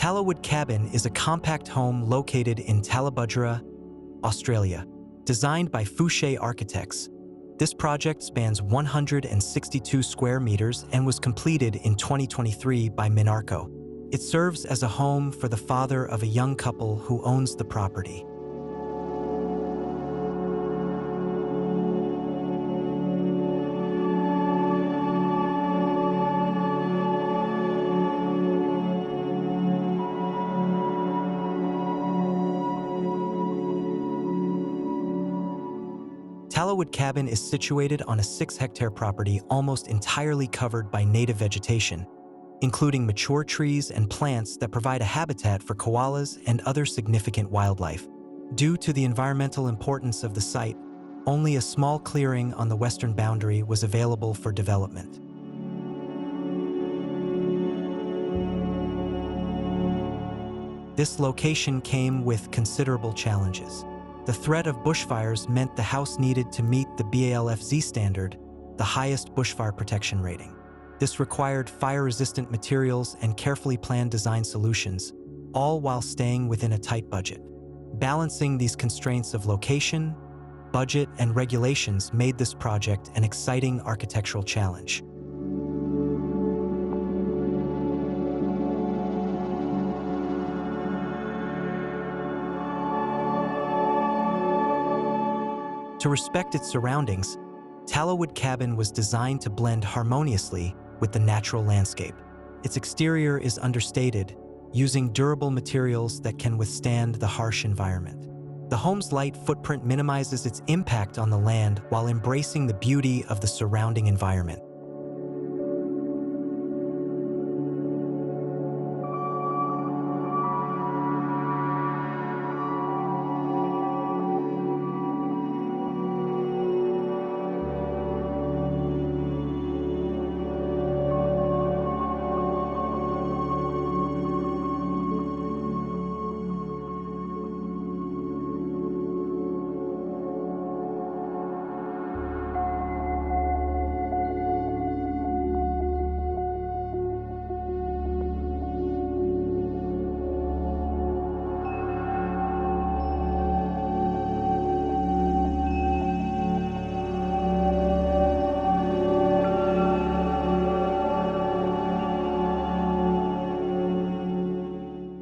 Tallowwood Cabin is a compact home located in Tallebudgera, Australia, designed by Fouché Architects. This project spans 162 square meters and was completed in 2023 by Minarco. It serves as a home for the father of a young couple who owns the property. Tallowwood Cabin is situated on a 6-hectare property almost entirely covered by native vegetation, including mature trees and plants that provide a habitat for koalas and other significant wildlife. Due to the environmental importance of the site, only a small clearing on the western boundary was available for development. This location came with considerable challenges. The threat of bushfires meant the house needed to meet the BAL-FZ standard, the highest bushfire protection rating. This required fire-resistant materials and carefully planned design solutions, all while staying within a tight budget. Balancing these constraints of location, budget, and regulations made this project an exciting architectural challenge. To respect its surroundings, Tallowwood Cabin was designed to blend harmoniously with the natural landscape. Its exterior is understated, using durable materials that can withstand the harsh environment. The home's light footprint minimizes its impact on the land while embracing the beauty of the surrounding environment.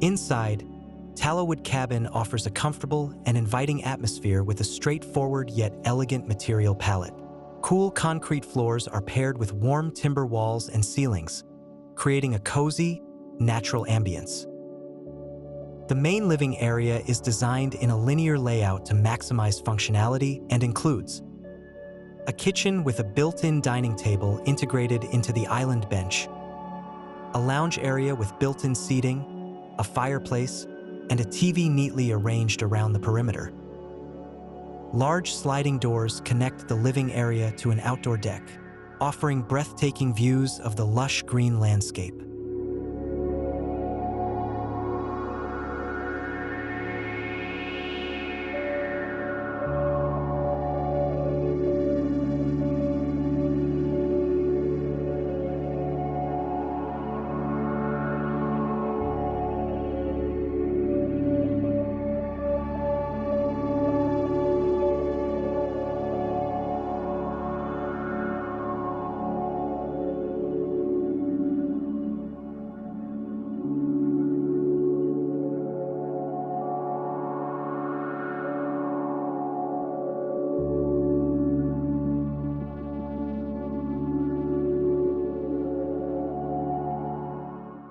Inside, Tallowwood Cabin offers a comfortable and inviting atmosphere with a straightforward yet elegant material palette. Cool concrete floors are paired with warm timber walls and ceilings, creating a cozy, natural ambience. The main living area is designed in a linear layout to maximize functionality and includes a kitchen with a built-in dining table integrated into the island bench, a lounge area with built-in seating, a fireplace, and a TV neatly arranged around the perimeter. Large sliding doors connect the living area to an outdoor deck, offering breathtaking views of the lush green landscape.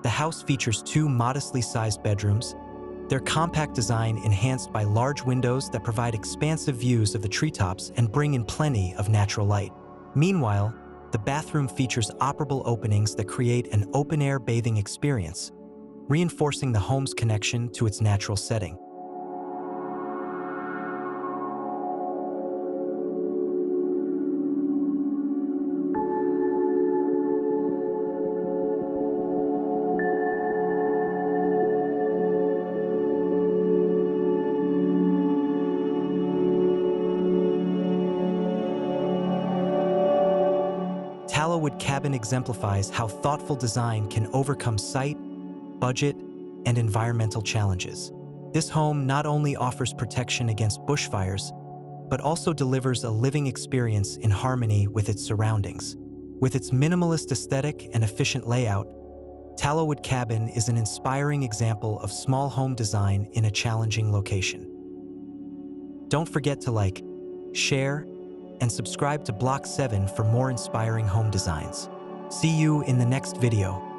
The house features 2 modestly sized bedrooms, their compact design enhanced by large windows that provide expansive views of the treetops and bring in plenty of natural light. Meanwhile, the bathroom features operable openings that create an open-air bathing experience, reinforcing the home's connection to its natural setting. Tallowwood Cabin exemplifies how thoughtful design can overcome sight, budget, and environmental challenges. This home not only offers protection against bushfires, but also delivers a living experience in harmony with its surroundings. With its minimalist aesthetic and efficient layout, Tallowwood Cabin is an inspiring example of small home design in a challenging location. Don't forget to like, share, and subscribe to Block 7 for more inspiring home designs. See you in the next video.